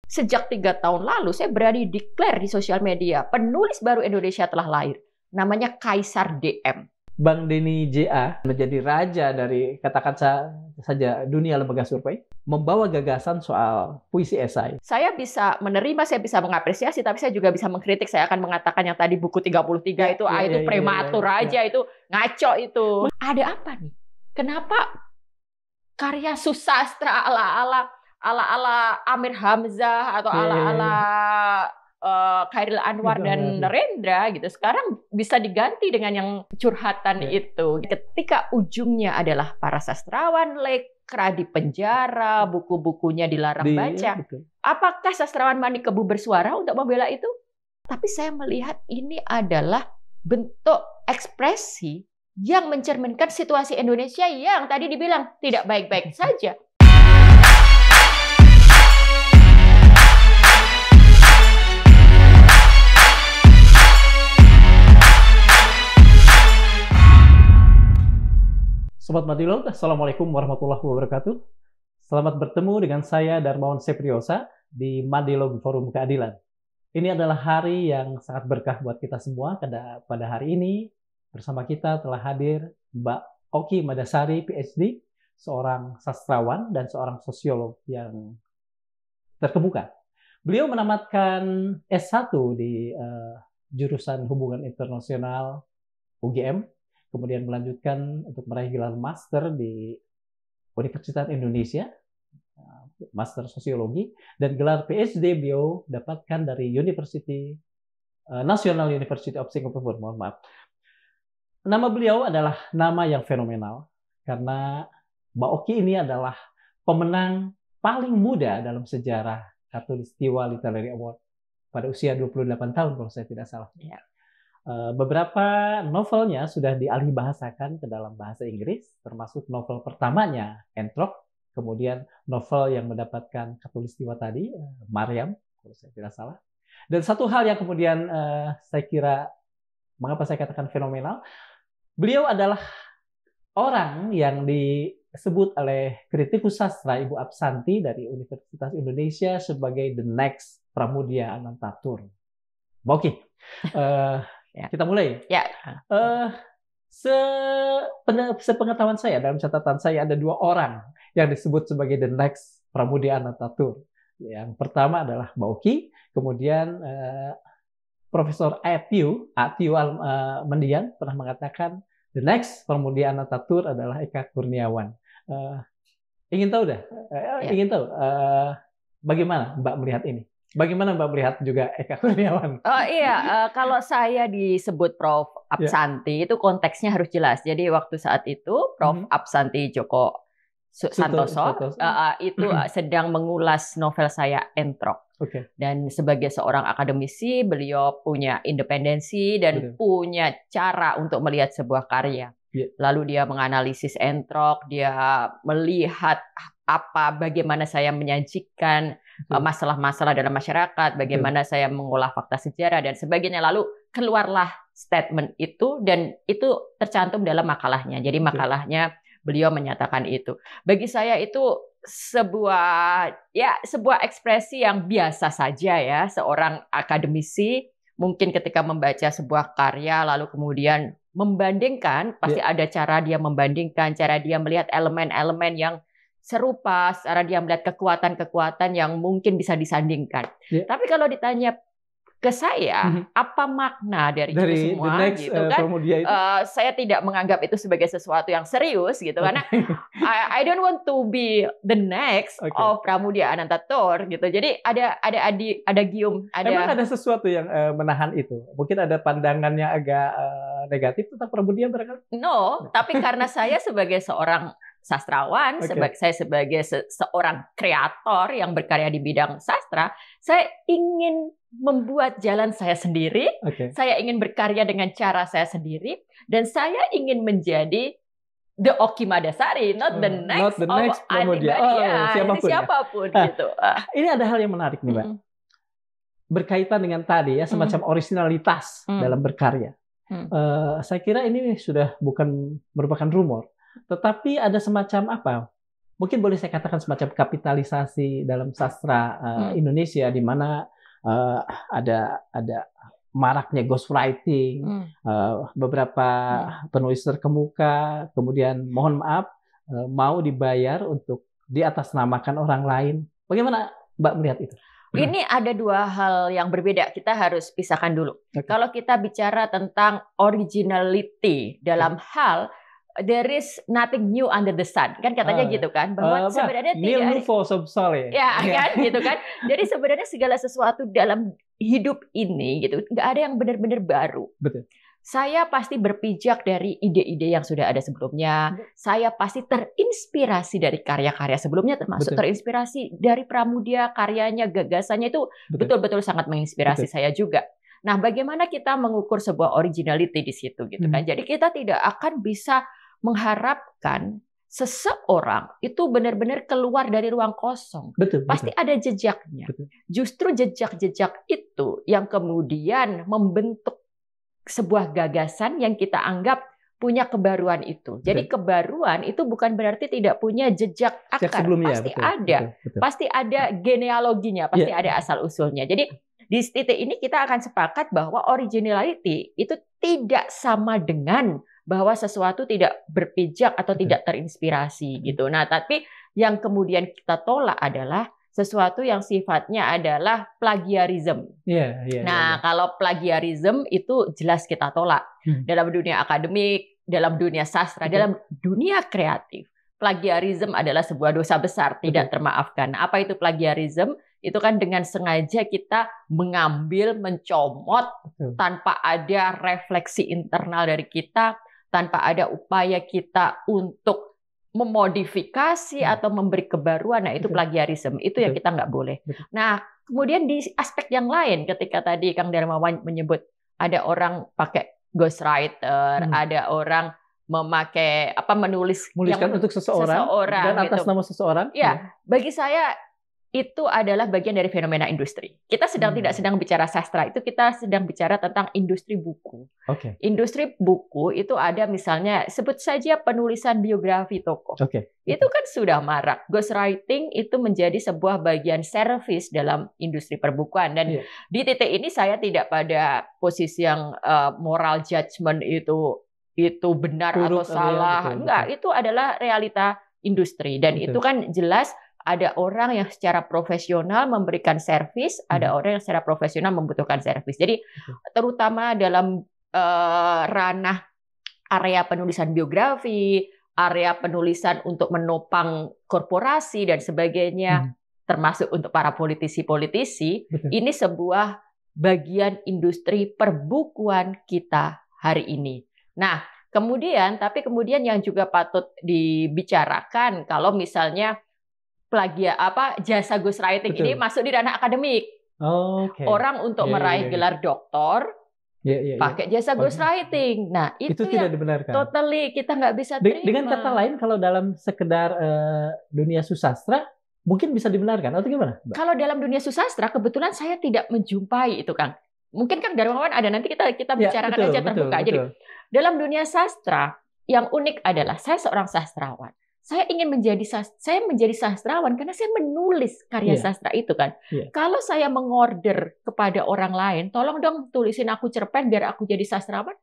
Sejak 3 tahun lalu, saya berani declare di sosial media, penulis baru Indonesia telah lahir. Namanya Kaisar DM. Bang Denny J.A. menjadi raja dari, katakan saja, dunia lembaga survei, membawa gagasan soal puisi esai. Saya bisa menerima, saya bisa mengapresiasi, tapi saya juga bisa mengkritik. Saya akan mengatakan yang tadi buku 33 itu prematur aja, itu ngaco itu. Ada apa nih? Kenapa karya susastra ala-ala Amir Hamzah atau ala-ala Khairil Anwar dan Narendra gitu sekarang bisa diganti dengan yang curhatan itu, ketika ujungnya adalah para sastrawan lekra di penjara, buku-bukunya dilarang baca. Apakah sastrawan Manik Kebu bersuara untuk membela itu? Tapi saya melihat ini adalah bentuk ekspresi yang mencerminkan situasi Indonesia yang tadi dibilang tidak baik-baik saja. Sobat Madilog, Assalamualaikum warahmatullahi wabarakatuh. Selamat bertemu dengan saya Darmawan Sepriosa di Madilog Forum Keadilan. Ini adalah hari yang sangat berkah buat kita semua. Pada hari ini bersama kita telah hadir Mbak Oki Madasari, PhD, seorang sastrawan dan seorang sosiolog yang terkemuka. Beliau menamatkan S1 di jurusan Hubungan Internasional UGM, kemudian melanjutkan untuk meraih gelar master di Universitas Indonesia, master sosiologi, dan gelar PhD beliau dapatkan dari National University of Singapore. Mohon maaf. Nama beliau adalah nama yang fenomenal karena Mbak Oki ini adalah pemenang paling muda dalam sejarah Khatulistiwa Literary Award pada usia 28 tahun kalau saya tidak salah. Ya. Beberapa novelnya sudah dialih bahasakan ke dalam bahasa Inggris, termasuk novel pertamanya, Entrok, kemudian novel yang mendapatkan Khatulistiwa tadi, Maryam, kalau saya tidak salah. Dan satu hal yang kemudian saya kira, mengapa saya katakan fenomenal, beliau adalah orang yang disebut oleh kritikus sastra Ibu Absanti dari Universitas Indonesia sebagai the next Pramudia Anantatur. Oke. Ya. Kita mulai. Ya. Sepengetahuan saya, dalam catatan saya ada 2 orang yang disebut sebagai the next Pramudia Anantatur. Yang pertama adalah Mbak Oki, kemudian Profesor Atiu Mendian pernah mengatakan the next Pramudia Anantatur adalah Eka Kurniawan. Ingin tahu bagaimana Mbak melihat ini? Bagaimana Mbak melihat juga Eka Kurniawan? Oh iya, kalau saya disebut Prof. Absanti itu konteksnya harus jelas. Jadi waktu saat itu Prof. Absanti Djoko Santoso itu sedang mengulas novel saya Entrok. Dan sebagai seorang akademisi, beliau punya independensi dan punya cara untuk melihat sebuah karya. Lalu dia menganalisis Entrok, dia melihat bagaimana saya menyajikan masalah-masalah dalam masyarakat, bagaimana saya mengolah fakta sejarah dan sebagainya. Lalu keluarlah statement itu dan itu tercantum dalam makalahnya. Jadi makalahnya beliau menyatakan itu. Bagi saya itu sebuah ekspresi yang biasa saja ya, seorang akademisi mungkin ketika membaca sebuah karya lalu kemudian membandingkan, pasti ada cara dia membandingkan, cara dia melihat elemen-elemen yang serupa, cara dia melihat kekuatan-kekuatan yang mungkin bisa disandingkan. Tapi kalau ditanya ke saya, apa makna dari itu semua, gitu kan? Saya tidak menganggap itu sebagai sesuatu yang serius, gitu, karena I don't want to be the next of Pramudia Anantatur, gitu. Jadi ada gium, Emang ada sesuatu yang menahan itu? Mungkin ada pandangannya agak negatif tentang Pramudia barangkali? No, tapi karena saya sebagai seorang sastrawan, saya sebagai seorang kreator yang berkarya di bidang sastra, saya ingin membuat jalan saya sendiri, saya ingin berkarya dengan cara saya sendiri, dan saya ingin menjadi the Oki Madasari, not the next Pramudia. Siapapun gitu. Ini ada hal yang menarik nih, Mbak. Berkaitan dengan tadi ya, semacam originalitas dalam berkarya. Saya kira ini sudah bukan merupakan rumor. Tetapi ada semacam mungkin boleh saya katakan semacam kapitalisasi dalam sastra Indonesia, di mana ada maraknya ghostwriting, beberapa penulis terkemuka, kemudian mohon maaf mau dibayar untuk diatasnamakan orang lain. Bagaimana Mbak melihat itu? Ini ada dua hal yang berbeda. Kita harus pisahkan dulu. Kalau kita bicara tentang originality dalam hal there is nothing new under the sun, kan katanya gitu kan, bahwa sebenarnya tidak ya kan gitu kan. Jadi sebenarnya segala sesuatu dalam hidup ini gitu nggak ada yang benar-benar baru. Betul. Saya pasti berpijak dari ide-ide yang sudah ada sebelumnya. Saya pasti terinspirasi dari karya-karya sebelumnya, termasuk terinspirasi dari Pramudia, karyanya, gagasannya itu betul-betul sangat menginspirasi saya juga. Nah, bagaimana kita mengukur sebuah originality di situ gitu kan? Jadi kita tidak akan bisa mengharapkan seseorang itu benar-benar keluar dari ruang kosong. Pasti ada jejaknya. Justru jejak-jejak itu yang kemudian membentuk sebuah gagasan yang kita anggap punya kebaruan itu. Jadi kebaruan itu bukan berarti tidak punya jejak akar. Pasti ada. Pasti ada genealoginya, pasti ada asal-usulnya. Jadi di titik ini kita akan sepakat bahwa originality itu tidak sama dengan bahwa sesuatu tidak berpijak atau tidak terinspirasi gitu. Nah, tapi yang kemudian kita tolak adalah sesuatu yang sifatnya adalah plagiarism. Kalau plagiarism itu jelas kita tolak dalam dunia akademik, dalam dunia sastra, dalam dunia kreatif. Plagiarism adalah sebuah dosa besar, tidak termaafkan. Apa itu plagiarism? Itu kan dengan sengaja kita mengambil, mencomot tanpa ada refleksi internal dari kita, tanpa ada upaya kita untuk memodifikasi atau memberi kebaruan. Nah, itu plagiarisme. Itu yang kita nggak boleh. Nah, kemudian di aspek yang lain, ketika tadi Kang Darmawan menyebut ada orang pakai ghostwriter, ada orang memakai menuliskan untuk seseorang dan atas nama seseorang. Ya, bagi saya itu adalah bagian dari fenomena industri. Kita tidak sedang bicara sastra, itu kita sedang bicara tentang industri buku. Industri buku itu ada misalnya sebut saja penulisan biografi tokoh. Itu kan sudah marak. Ghostwriting itu menjadi sebuah bagian servis dalam industri perbukuan, dan di titik ini saya tidak pada posisi yang moral judgment itu benar atau salah. Enggak, itu adalah realita industri, dan itu kan jelas ada orang yang secara profesional memberikan servis, ada orang yang secara profesional membutuhkan servis. Jadi terutama dalam ranah area penulisan biografi, area penulisan untuk menopang korporasi dan sebagainya, termasuk untuk para politisi-politisi, ini sebuah bagian industri perbukuan kita hari ini. Nah, kemudian yang juga patut dibicarakan kalau misalnya jasa ghostwriting ini masuk di ranah akademik. Orang untuk meraih gelar doktor pakai jasa ghostwriting. Nah, itu tidak dibenarkan. Totally kita nggak bisa terima. Dengan kata lain, kalau dalam sekedar dunia susastra mungkin bisa dibenarkan atau gimana, Mbak? Kalau dalam dunia susastra kebetulan saya tidak menjumpai itu, Kang. Mungkin Kang Darmawan ada, nanti kita bicarakan aja terbuka. Jadi dalam dunia sastra yang unik adalah saya seorang sastrawan. Saya menjadi sastrawan karena saya menulis karya sastra itu kan. Kalau saya mengorder kepada orang lain, tolong dong tulisin aku cerpen biar aku jadi sastrawan,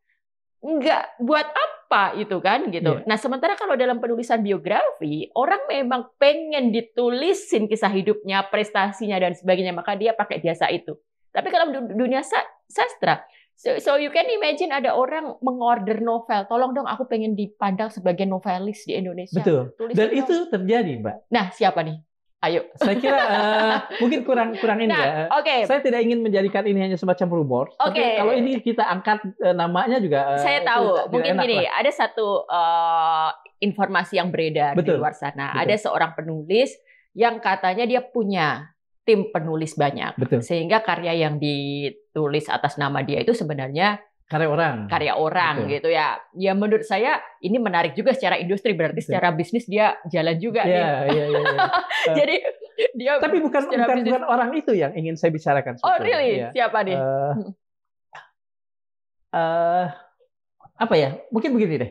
enggak, buat apa itu kan gitu. Nah, sementara kalau dalam penulisan biografi, orang memang pengen ditulisin kisah hidupnya, prestasinya dan sebagainya, maka dia pakai jasa itu. Tapi kalau dunia sastra, so you can imagine ada orang mengorder novel, tolong dong aku pengen dipandang sebagai novelis di Indonesia. Betul. Dan itu terjadi, Mbak. Nah, siapa nih? Ayo. Saya kira mungkin kurang ini Saya tidak ingin menjadikan ini hanya semacam rumor. Tapi kalau ini kita angkat namanya juga. Saya tahu. Mungkin gini, ada satu informasi yang beredar di luar sana. Ada seorang penulis yang katanya dia punya tim penulis banyak, sehingga karya yang ditulis atas nama dia itu sebenarnya karya orang gitu ya. Ya menurut saya ini menarik juga secara industri, berarti secara bisnis dia jalan juga nih. Jadi dia tapi bukan orang itu yang ingin saya bicarakan. Oh really? Siapa nih? Apa ya? Mungkin begini deh.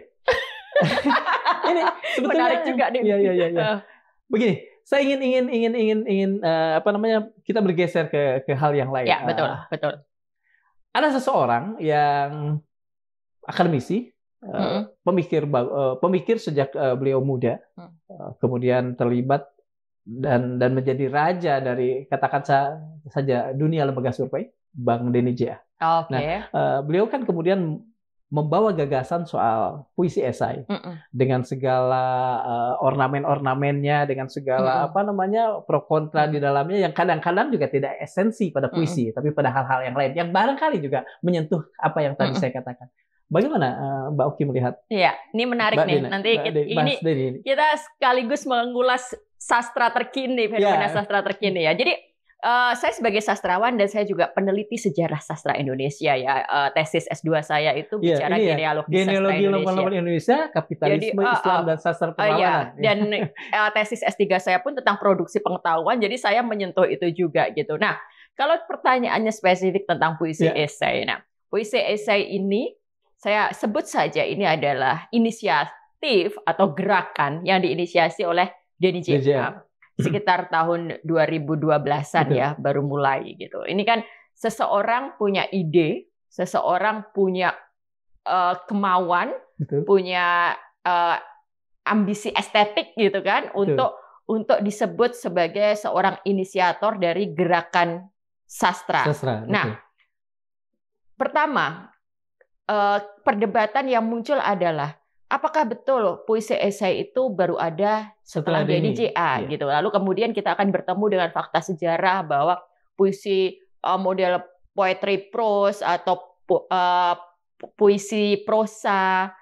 Ini sebetulnya menarik juga nih. Iya. Begini, saya ingin apa namanya, kita bergeser ke hal yang lain. Ya, betul. Ada seseorang yang akademisi, pemikir sejak beliau muda, kemudian terlibat dan menjadi raja dari, katakan saja, dunia lembaga survei, Bang Denny J.A. Nah, beliau kan kemudian membawa gagasan soal puisi esai dengan segala ornamen-ornamennya, dengan segala apa namanya pro kontra di dalamnya, yang kadang-kadang juga tidak esensi pada puisi, tapi pada hal-hal yang lain yang barangkali juga menyentuh apa yang tadi saya katakan. Bagaimana Mbak Oki melihat? Iya, ini menarik nih. Nanti kita sekaligus mengulas sastra terkini, fenomena sastra terkini ya. Jadi saya sebagai sastrawan dan saya juga peneliti sejarah sastra Indonesia ya. Tesis S2 saya itu bicara genealogi sastra Indonesia, kapitalisme, Islam dan sastra perlawanan. Dan tesis S3 saya pun tentang produksi pengetahuan, jadi saya menyentuh itu juga gitu. Nah, kalau pertanyaannya spesifik tentang puisi esai. Nah, puisi esai ini saya sebut saja ini adalah inisiatif atau gerakan yang diinisiasi oleh Denny J.A. sekitar tahun 2012-an ya, baru mulai gitu. Ini kan seseorang punya ide, seseorang punya kemauan, punya ambisi estetik gitu kan, untuk disebut sebagai seorang inisiator dari gerakan sastra. Nah, pertama, perdebatan yang muncul adalah apakah betul puisi esai itu baru ada setelah Denny J.A. gitu. Lalu kemudian kita akan bertemu dengan fakta sejarah bahwa puisi model poetry prose atau puisi prosa,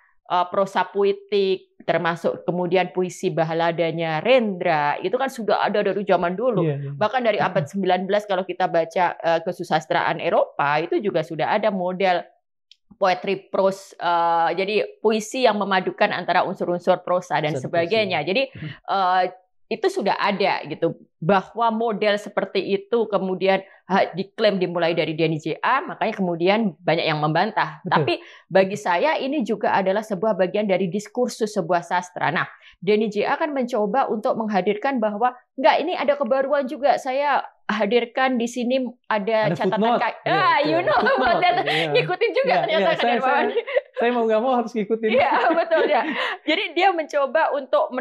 prosa puitik, termasuk kemudian puisi baladanya Rendra, itu kan sudah ada dari zaman dulu. Bahkan dari abad 19 kalau kita baca kesusastraan Eropa, itu juga sudah ada model poetry prose, jadi puisi yang memadukan antara unsur-unsur prosa dan sebagainya. Jadi itu sudah ada gitu, bahwa model seperti itu kemudian diklaim dimulai dari Denny J.A., makanya kemudian banyak yang membantah. Tapi bagi saya ini juga adalah sebuah bagian dari diskursus sebuah sastra. Nah, Denny J.A. kan mencoba untuk menghadirkan bahwa enggak, ini ada kebaruan juga. Saya hadirkan di sini ada catatan ngikutin juga ternyata saya mau nggak mau harus ngikutin. Iya, betul ya. Jadi dia mencoba untuk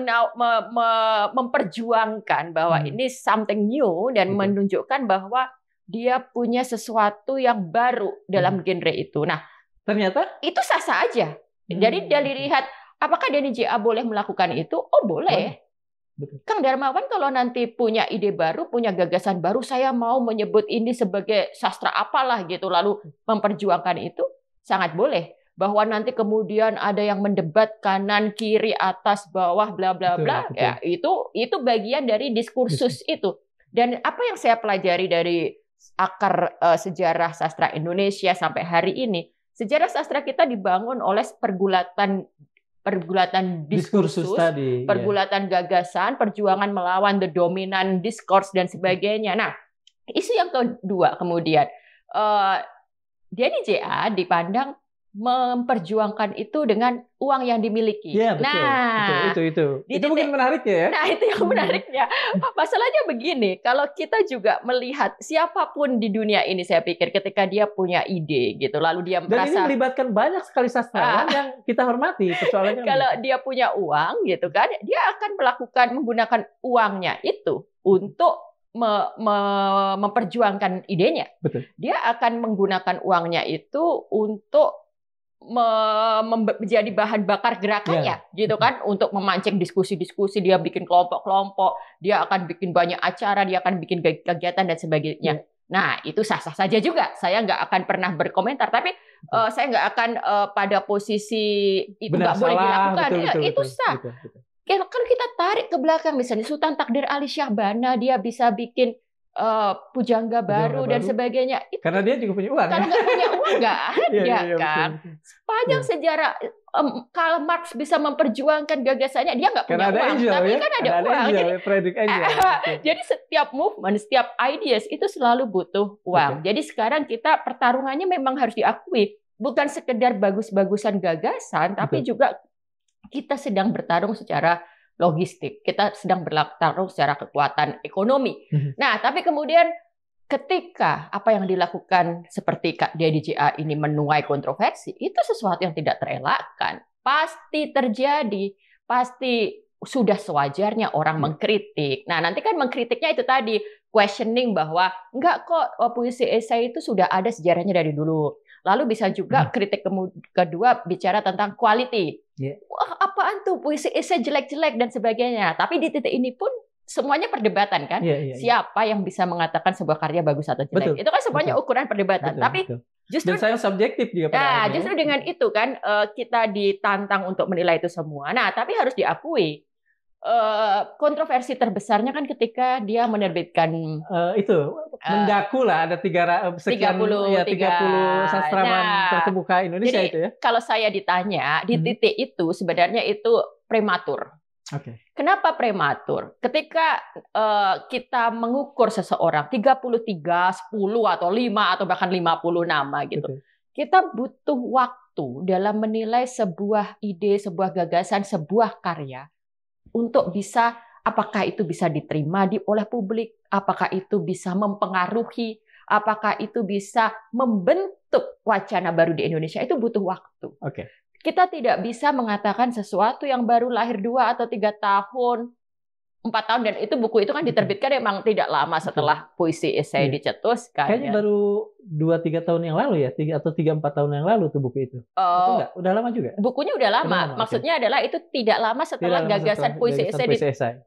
memperjuangkan bahwa ini something new dan menunjukkan bahwa dia punya sesuatu yang baru dalam genre itu. Nah, ternyata itu sah-sah aja. Jadi dari lihat apakah Denny J.A. boleh melakukan itu? Oh, boleh. Kang Darmawan kalau nanti punya ide baru, punya gagasan baru, saya mau menyebut ini sebagai sastra apalah gitu, lalu memperjuangkan itu, sangat boleh. Bahwa nanti kemudian ada yang mendebat kanan, kiri, atas, bawah, bla bla bla, ya itu bagian dari diskursus itu. Dan apa yang saya pelajari dari akar sejarah sastra Indonesia sampai hari ini, sejarah sastra kita dibangun oleh pergulatan diskursus tadi, pergulatan gagasan, perjuangan melawan the dominant discourse dan sebagainya. Nah, isu yang kedua kemudian, Denny J.A. dipandang memperjuangkan itu dengan uang yang dimiliki. Ya, betul. Itu mungkin menariknya ya. Nah, itu yang menariknya. Masalahnya begini, kalau kita juga melihat siapapun di dunia ini, saya pikir ketika dia punya ide gitu, lalu dia merasa, dan ini melibatkan banyak sekali sastrawan yang kita hormati, persoalannya. Kalau dia punya uang gitu kan, dia akan menggunakan uangnya itu untuk memperjuangkan idenya. Betul. Dia akan menggunakan uangnya itu untuk menjadi bahan bakar gerakannya, gitu kan, untuk memancing diskusi-diskusi. Dia bikin kelompok-kelompok, dia akan bikin banyak acara, dia akan bikin kegiatan dan sebagainya. Nah, itu sah-sah saja juga. Saya nggak akan pernah berkomentar, tapi saya nggak akan pada posisi itu nggak boleh dilakukan. Itu sah. Kalau kita tarik ke belakang, misalnya Sultan Takdir Ali Syahbana, dia bisa bikin pujangga baru dan sebagainya. Itu, karena dia juga punya uang. Kalau nggak punya uang nggak ada kan. Sepanjang sejarah Karl Marx bisa memperjuangkan gagasannya, dia nggak punya uang, tapi kan ada uang. Jadi setiap movement, setiap ideas itu selalu butuh uang. Jadi sekarang kita pertarungannya memang harus diakui, bukan sekedar bagus-bagusan gagasan, tapi juga kita sedang bertarung secara logistik, kita sedang bertarung secara kekuatan ekonomi. Nah, tapi kemudian ketika apa yang dilakukan seperti Kak DDJA ini menuai kontroversi, itu sesuatu yang tidak terelakkan. Pasti terjadi, pasti sudah sewajarnya orang mengkritik. Nah, nanti kan mengkritiknya itu tadi, questioning bahwa enggak kok, puisi esai itu sudah ada sejarahnya dari dulu. Lalu bisa juga kritik kedua bicara tentang quality. Wah, apaan tuh puisi esai jelek-jelek dan sebagainya. Tapi di titik ini pun semuanya perdebatan kan. Siapa yang bisa mengatakan sebuah karya bagus atau jelek? Itu kan semuanya ukuran perdebatan. Tapi justru dan saya subjektif juga. Justru dengan itu kan kita ditantang untuk menilai itu semua. Nah, tapi harus diakui kontroversi terbesarnya kan ketika dia menerbitkan menggaku lah ada 30 sastrawan terkemuka Indonesia. Jadi, itu ya. Kalau saya ditanya di titik itu sebenarnya itu prematur. Kenapa prematur? Ketika kita mengukur seseorang 33, 10 atau 5 atau bahkan 50 nama gitu. Kita butuh waktu dalam menilai sebuah ide, sebuah gagasan, sebuah karya untuk bisa apakah itu bisa diterima oleh publik, apakah itu bisa mempengaruhi, apakah itu bisa membentuk wacana baru di Indonesia, itu butuh waktu. Kita tidak bisa mengatakan sesuatu yang baru lahir 2 atau 3 tahun, 4 tahun, dan itu buku itu kan diterbitkan emang tidak lama setelah puisi esai dicetuskan. Kayaknya baru 2-3 tahun yang lalu ya, 3 atau 3-4 tahun yang lalu tuh buku itu. Itu enggak? Udah lama juga? Bukunya udah lama. Maksudnya adalah itu tidak lama setelah gagasan puisi esai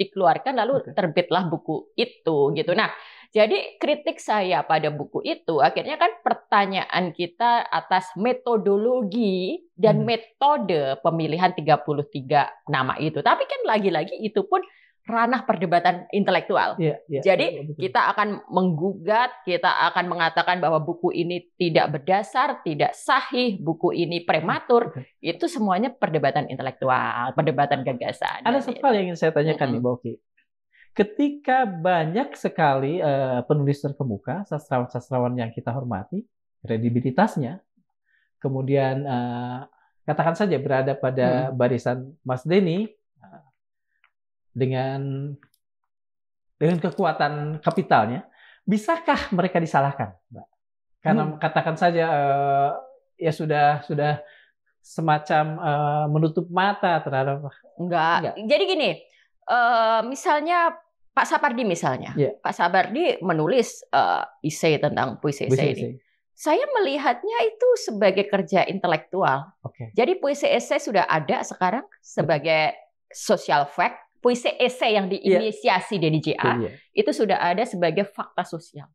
dikeluarkan, lalu terbitlah buku itu gitu. Nah, jadi kritik saya pada buku itu akhirnya kan pertanyaan kita atas metodologi dan metode pemilihan 33 nama itu. Tapi kan lagi-lagi itu pun ranah perdebatan intelektual. Jadi kita akan menggugat, kita akan mengatakan bahwa buku ini tidak berdasar, tidak sahih, buku ini prematur. Itu semuanya perdebatan intelektual, perdebatan gagasan. Ada satu hal yang ingin saya tanyakan nih, Mbak Oki. Ketika banyak sekali penulis terkemuka, sastrawan-sastrawan yang kita hormati, kredibilitasnya, kemudian katakan saja berada pada barisan Mas Denny dengan kekuatan kapitalnya, bisakah mereka disalahkan, Mbak? Karena katakan saja ya sudah semacam menutup mata terhadap enggak. Jadi gini, misalnya Pak Sapardi misalnya, Pak Sapardi menulis esai tentang puisi esai ini. Saya melihatnya itu sebagai kerja intelektual. Jadi puisi esai sudah ada sekarang sebagai social fact. Puisi esai yang diinisiasi DDJA itu sudah ada sebagai fakta sosial.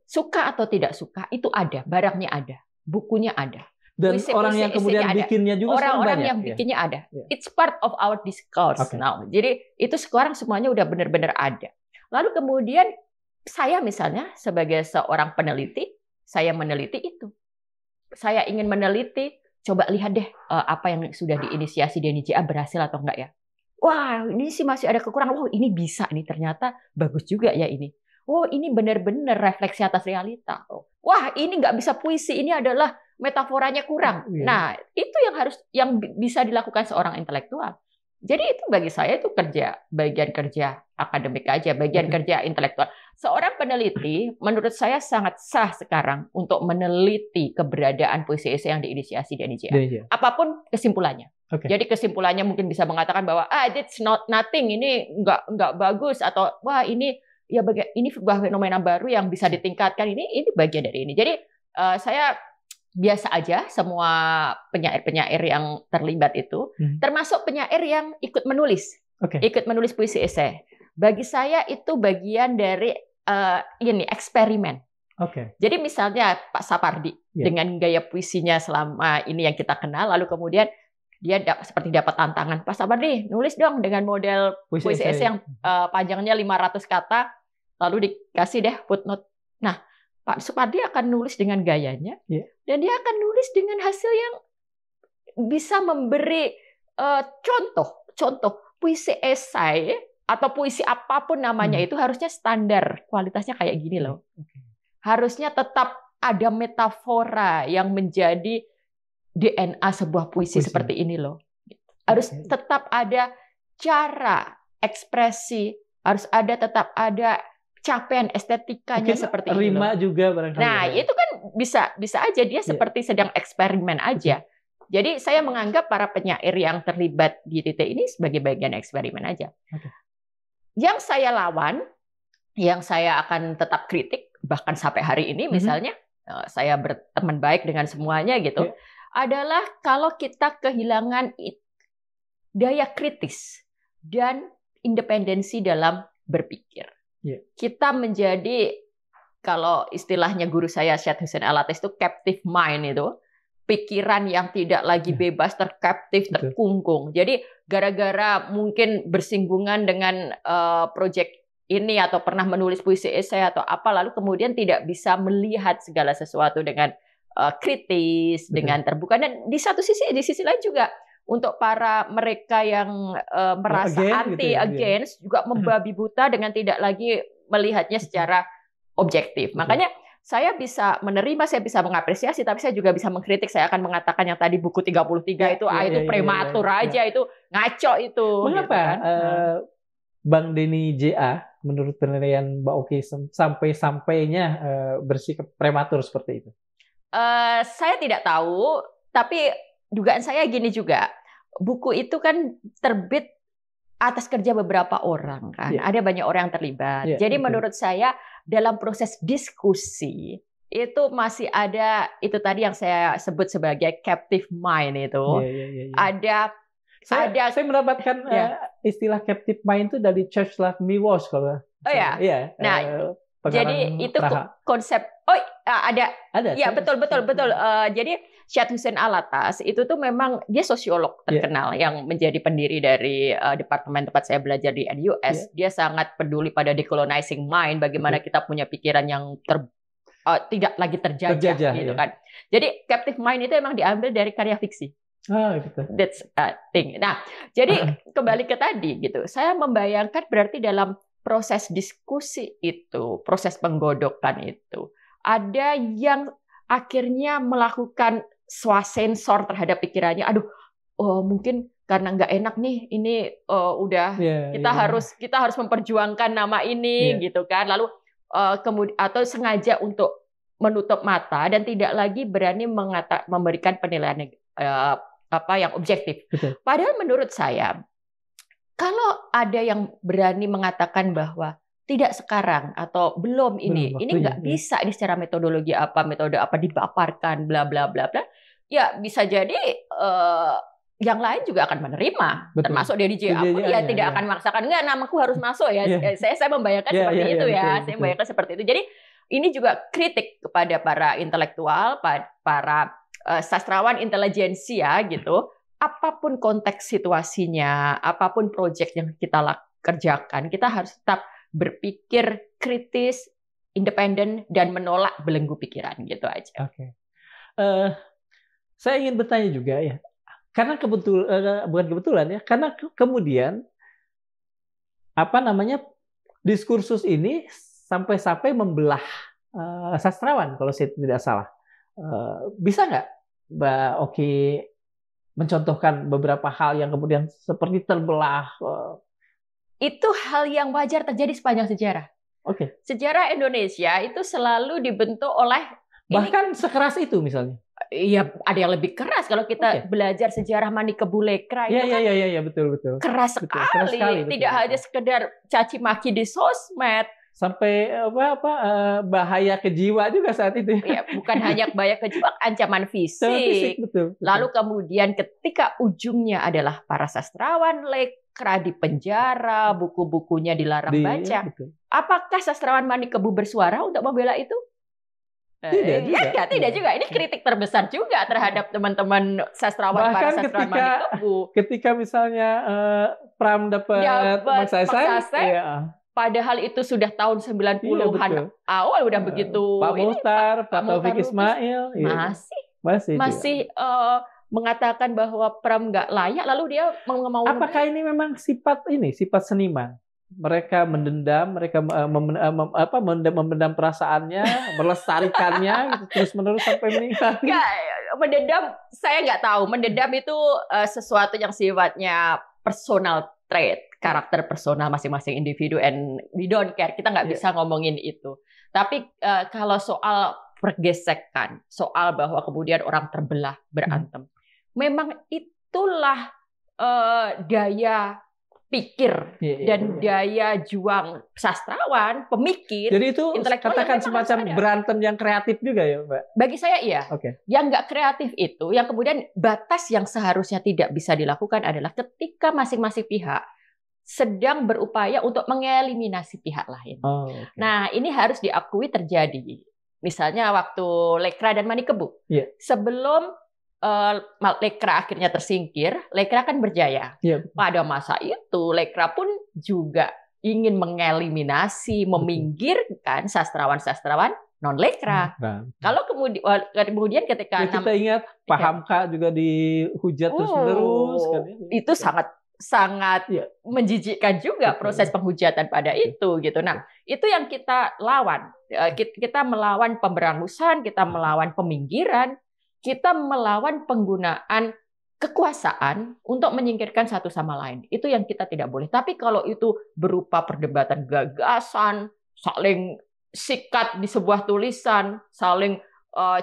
Suka atau tidak suka itu ada, barangnya ada, bukunya ada. Dan orang yang kemudian bikinnya juga orang-orang yang bikinnya ada. It's part of our discourse now. Jadi itu sekarang semuanya udah benar-benar ada. Lalu kemudian saya misalnya sebagai seorang peneliti, saya meneliti itu. Saya ingin meneliti, coba lihat deh apa yang sudah diinisiasi DDJA berhasil atau enggak ya. Wah, ini sih masih ada kekurangan. Wah, ini bisa nih, ternyata bagus juga ya ini. Oh, ini benar-benar refleksi atas realita. Wah, ini nggak bisa puisi, ini adalah metaforanya kurang. Nah, itu yang bisa dilakukan seorang intelektual. Jadi itu bagi saya itu bagian kerja akademik aja, bagian kerja intelektual. Seorang peneliti menurut saya sangat sah sekarang untuk meneliti keberadaan puisi esai yang diinisiasi DDJA. Apapun kesimpulannya. Jadi kesimpulannya mungkin bisa mengatakan bahwa it's nothing, ini nggak bagus, atau wah ini sebuah fenomena baru yang bisa ditingkatkan, ini bagian dari ini. Jadi saya biasa aja semua penyair-penyair yang terlibat itu, termasuk penyair yang ikut menulis puisi esai. Bagi saya itu bagian dari eksperimen. Jadi misalnya Pak Sapardi dengan gaya puisinya selama ini yang kita kenal, lalu kemudian dia seperti dapat tantangan, Pak Sapardi nulis dong dengan model puisi esai yang panjangnya 500 kata, lalu dikasih deh footnote. Nah, Pak Sapardi akan nulis dengan gayanya, dan dia akan nulis dengan hasil yang bisa memberi contoh puisi esai atau puisi apapun namanya itu harusnya standar kualitasnya kayak gini loh. Harusnya tetap ada metafora yang menjadi DNA sebuah puisi seperti ini loh. Harus tetap ada cara ekspresi, harus tetap ada capaian estetikanya Mungkin seperti rima itu. juga barangkali. Nah, itu kan bisa aja dia seperti sedang eksperimen aja. Jadi saya menganggap para penyair yang terlibat di titik ini sebagai bagian eksperimen aja. Yang saya lawan, yang saya akan tetap kritik, bahkan sampai hari ini misalnya, saya berteman baik dengan semuanya gitu, adalah kalau kita kehilangan daya kritis dan independensi dalam berpikir. Kita menjadi, kalau istilahnya guru saya Syed Hussein Alatas itu captive mind itu, pikiran yang tidak lagi bebas, terkaptif, terkungkung. Jadi gara-gara mungkin bersinggungan dengan proyek ini atau pernah menulis puisi esai atau apa, lalu kemudian tidak bisa melihat segala sesuatu dengan kritis, dengan terbuka. Dan di sisi lain juga untuk para mereka yang merasa against juga membabi buta dengan tidak lagi melihatnya secara objektif. Makanya saya bisa menerima, saya bisa mengapresiasi, tapi saya juga bisa mengkritik. Saya akan mengatakan yang tadi buku 33 itu itu prematur aja, itu ngaco itu. Mengapa gitu kan? Bang Denny J.A. menurut penilaian Mbak Oki sampai-sampainya bersikap prematur seperti itu? Saya tidak tahu, tapi dugaan saya gini juga, buku itu kan terbit atas kerja beberapa orang kan, ada banyak orang yang terlibat. Jadi menurut saya dalam proses diskusi itu masih ada itu tadi yang saya sebut sebagai captive mind itu. Saya mendapatkan istilah captive mind itu dari Czesław Miłosz kalau. Nah, jadi itu konsep. Ada. Ya, betul. Jadi Syed Hussein Alatas itu tuh memang dia sosiolog terkenal yang menjadi pendiri dari departemen tempat saya belajar di NUS. Dia sangat peduli pada decolonizing mind, bagaimana kita punya pikiran yang tidak lagi terjajah gitu kan. Jadi captive mind itu memang diambil dari karya fiksi. That's a thing. Nah, jadi kembali ke tadi gitu. Saya membayangkan berarti dalam proses diskusi itu, proses penggodokan itu, ada yang akhirnya melakukan swasensor terhadap pikirannya. Mungkin karena nggak enak nih, ini kita harus memperjuangkan nama ini gitu kan. Lalu kemudian atau sengaja untuk menutup mata dan tidak lagi berani memberikan penilaian yang objektif. Padahal menurut saya, kalau ada yang berani mengatakan bahwa tidak sekarang atau belum ini nggak bisa ini secara metode apa dipaparkan bla bla bla bla, ya bisa jadi yang lain juga akan menerima, termasuk Denny J.A. pun tidak akan memaksakan enggak namaku harus masuk ya. Saya membayangkan seperti itu ya. Saya membayangkan seperti itu. Jadi ini juga kritik kepada para intelektual, para sastrawan intelijensia gitu. Apapun konteks situasinya, apapun proyek yang kita kerjakan, kita harus tetap berpikir kritis, independen, dan menolak belenggu pikiran gitu aja. Saya ingin bertanya juga ya, karena bukan kebetulan ya, karena kemudian diskursus ini sampai membelah sastrawan kalau saya tidak salah. Bisa nggak Mbak Oki mencontohkan beberapa hal yang kemudian seperti terbelah? Itu hal yang wajar terjadi sepanjang sejarah. Sejarah Indonesia itu selalu dibentuk oleh bahkan sekeras itu misalnya. Iya, ada yang lebih keras. Kalau kita belajar sejarah Manikebu Lekra itu betul. Keras sekali. Tidak hanya sekedar caci maki di sosmed. Sampai bahaya ke jiwa juga saat itu. Ya, bukan hanya bahaya ke jiwa, ancaman fisik. Betul. Lalu kemudian ketika ujungnya adalah para sastrawan Lekra di penjara, buku-bukunya dilarang baca. Apakah sastrawan Manikebu bersuara untuk membela itu? Tidak juga. Ini kritik terbesar juga terhadap teman-teman sastrawan, para sastrawan Manikebu. Ketika misalnya Pram dapat maksasai, padahal itu sudah tahun 90-an awal udah begitu. Pak Muhtar, Pak Taufik Ismail masih mengatakan bahwa Pram nggak layak, lalu dia mau. Apakah ini memang sifat seniman? Mereka mendendam, memendam perasaannya, melestarikannya terus-menerus sampai meninggal. Mendendam, saya nggak tahu. Mendendam itu sesuatu yang sifatnya personal trait, karakter personal masing-masing individu, and we don't care. Kita nggak bisa ngomongin itu. Tapi kalau soal pergesekan, soal bahwa kemudian orang terbelah, berantem, memang itulah daya pikir dan daya juang sastrawan, pemikir. Jadi itu katakan semacam berantem yang kreatif juga ya, Mbak? Bagi saya iya. Yang nggak kreatif itu, yang kemudian batas yang seharusnya tidak bisa dilakukan adalah ketika masing-masing pihak sedang berupaya untuk mengeliminasi pihak lain. Nah, ini harus diakui terjadi. Misalnya waktu Lekra dan Manikebu. Sebelum Lekra akhirnya tersingkir, Lekra kan berjaya. Pada masa itu, Lekra pun juga ingin mengeliminasi, meminggirkan sastrawan-sastrawan non-Lekra. Kalau kemudian ketika kita ingat Pak Hamka juga dihujat terus-menerus. Itu sangat menjijikkan juga proses penghujatan pada itu gitu. Nah, itu yang kita lawan. Kita melawan pemberangusan, kita melawan peminggiran, kita melawan penggunaan kekuasaan untuk menyingkirkan satu sama lain. Itu yang kita tidak boleh. Tapi kalau itu berupa perdebatan gagasan, saling sikat di sebuah tulisan, saling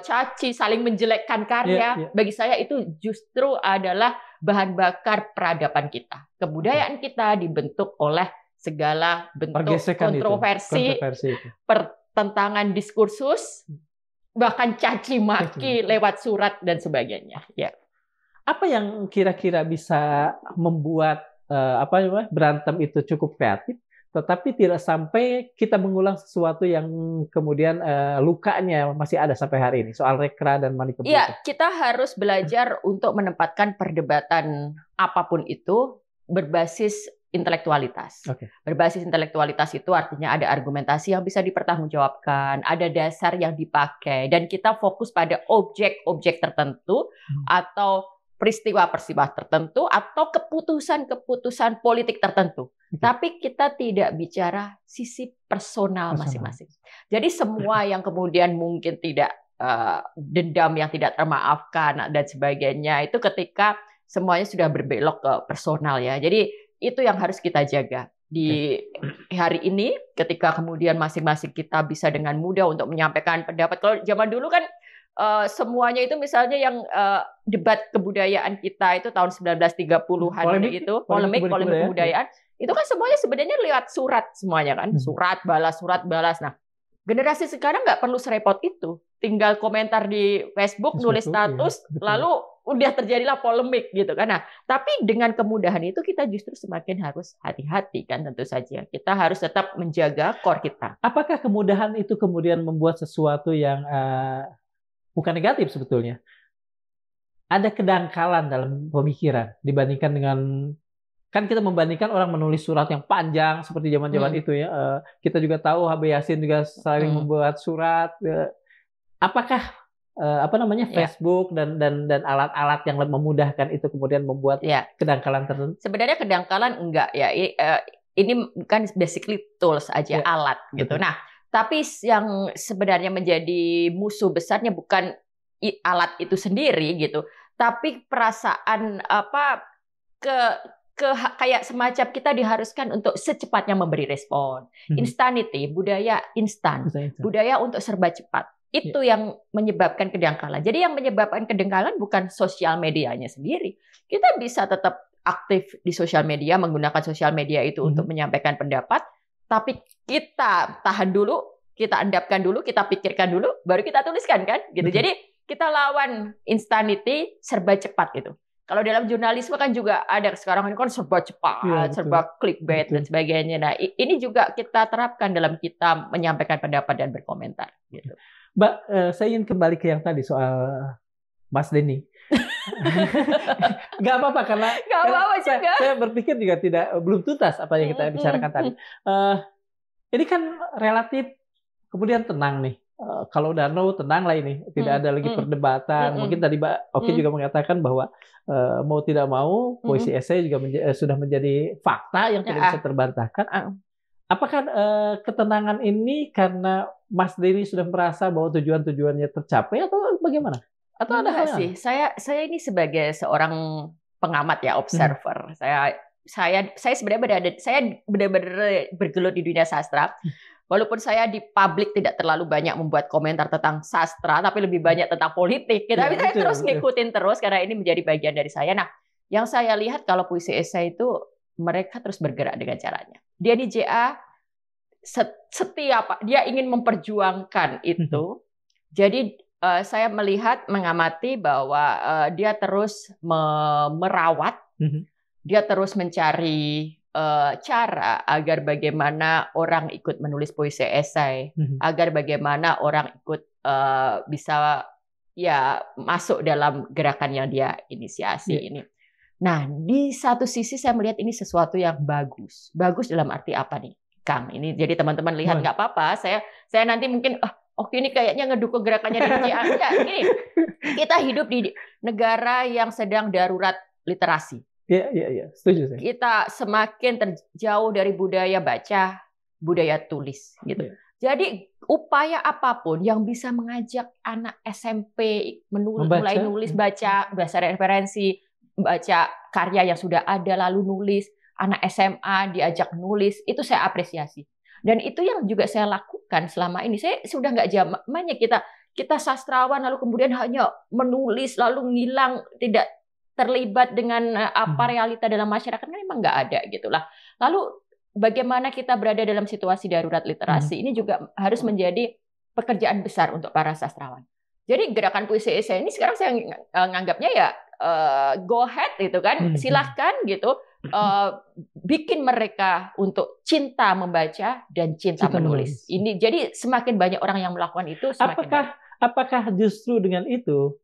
caci, saling menjelekkan karya, bagi saya itu justru adalah bahan bakar peradaban kita. Kebudayaan kita dibentuk oleh segala bentuk kontroversi, pertentangan diskursus, bahkan caci maki lewat surat dan sebagainya. Apa yang kira-kira bisa membuat berantem itu cukup kreatif, tetapi tidak sampai kita mengulang sesuatu yang kemudian lukanya masih ada sampai hari ini, soal Lekra dan Manikebu? Iya, kita harus belajar untuk menempatkan perdebatan apapun itu berbasis intelektualitas. Berbasis intelektualitas itu artinya ada argumentasi yang bisa dipertanggungjawabkan, ada dasar yang dipakai, dan kita fokus pada objek-objek tertentu atau peristiwa-peristiwa tertentu atau keputusan-keputusan politik tertentu. Tapi kita tidak bicara sisi personal masing-masing. Jadi semua yang kemudian mungkin tidak dendam yang tidak termaafkan dan sebagainya, itu ketika semuanya sudah berbelok ke personal ya. Jadi itu yang harus kita jaga. Di hari ini ketika kemudian masing-masing kita bisa dengan mudah untuk menyampaikan pendapat. Kalau zaman dulu kan semuanya itu misalnya yang debat kebudayaan kita itu tahun 1930-an itu, polemik kebudayaan, itu kan semuanya sebenarnya lewat surat semuanya kan, surat balas. Nah, generasi sekarang nggak perlu serepot itu, tinggal komentar di Facebook, nulis status, lalu udah terjadilah polemik gitu kan. Nah, tapi dengan kemudahan itu kita justru semakin harus hati-hati kan, tentu saja. Kita harus tetap menjaga core kita. Apakah kemudahan itu kemudian membuat sesuatu yang bukan negatif sebetulnya? Ada kedangkalan dalam pemikiran dibandingkan dengan, kan kita membandingkan orang menulis surat yang panjang seperti zaman-zaman itu ya. Kita juga tahu HB Yasin juga sering membuat surat. Apakah Facebook dan alat-alat yang memudahkan itu kemudian membuat kedangkalan tertentu? Sebenarnya kedangkalan enggak ya. Ini kan basically tools aja, alat gitu. Nah, tapi yang sebenarnya menjadi musuh besarnya bukan alat itu sendiri gitu, tapi perasaan kayak semacam kita diharuskan untuk secepatnya memberi respon. Insanity, budaya instan, budaya untuk serba cepat. Itu yang menyebabkan kedangkalan. Jadi yang menyebabkan kedangkalan bukan sosial medianya sendiri. Kita bisa tetap aktif di sosial media, menggunakan sosial media itu untuk menyampaikan pendapat, tapi kita tahan dulu, kita endapkan dulu, kita pikirkan dulu, baru kita tuliskan kan, gitu. Jadi kita lawan insanity, serba cepat gitu. Kalau dalam jurnalisme kan juga ada sekarang ini kan serba cepat, serba clickbait dan sebagainya. Nah, ini juga kita terapkan dalam kita menyampaikan pendapat dan berkomentar gitu. Mbak, saya ingin kembali ke yang tadi soal Mas Denny. Nggak apa-apa karena saya berpikir juga belum tuntas apa yang kita bicarakan tadi. Ini kan relatif kemudian tenang nih. Kalau Danau tenang lah ini, tidak ada lagi perdebatan. Mungkin tadi Mbak Oki juga mengatakan bahwa mau tidak mau puisi esai juga sudah menjadi fakta yang tidak bisa terbantahkan. Apakah ketenangan ini karena Mas Denny sudah merasa bahwa tujuan-tujuannya tercapai atau bagaimana? Atau ada hal sih? Saya ini sebagai seorang pengamat ya, observer. Saya saya sebenarnya benar-benar bergelut di dunia sastra. Walaupun saya di publik tidak terlalu banyak membuat komentar tentang sastra, tapi lebih banyak tentang politik. Tapi saya terus ngikutin terus karena ini menjadi bagian dari saya. Nah, yang saya lihat kalau puisi esai itu mereka terus bergerak dengan caranya. Denny J.A. setiap dia ingin memperjuangkan itu. Jadi saya melihat, mengamati bahwa dia terus merawat, dia terus mencari cara agar bagaimana orang ikut menulis puisi esai, agar bagaimana orang ikut bisa ya masuk dalam gerakan yang dia inisiasi ini. Nah, di satu sisi saya melihat ini sesuatu yang bagus. Bagus dalam arti apa nih, Kang? Ini jadi teman-teman lihat nggak apa-apa. Saya nanti mungkin oke ini kayaknya ngedukung gerakannya di Enggak, gini. Kita hidup di negara yang sedang darurat literasi. Iya, setuju saya. Kita semakin terjauh dari budaya baca, budaya tulis, gitu. Jadi upaya apapun yang bisa mengajak anak SMP mulai nulis, baca referensi, baca karya yang sudah ada lalu nulis, anak SMA diajak nulis, itu saya apresiasi. Dan itu yang juga saya lakukan selama ini. Saya sudah nggak zamannya kita sastrawan lalu kemudian hanya menulis lalu ngilang, tidak terlibat dengan apa realita dalam masyarakat, kan memang nggak ada gitulah. Lalu bagaimana kita berada dalam situasi darurat literasi ini juga harus menjadi pekerjaan besar untuk para sastrawan. Jadi gerakan puisi esai ini sekarang saya nganggapnya ya go ahead gitu kan, silahkan gitu, bikin mereka untuk cinta membaca dan cinta menulis. Ini jadi semakin banyak orang yang melakukan itu. Apakah justru dengan itu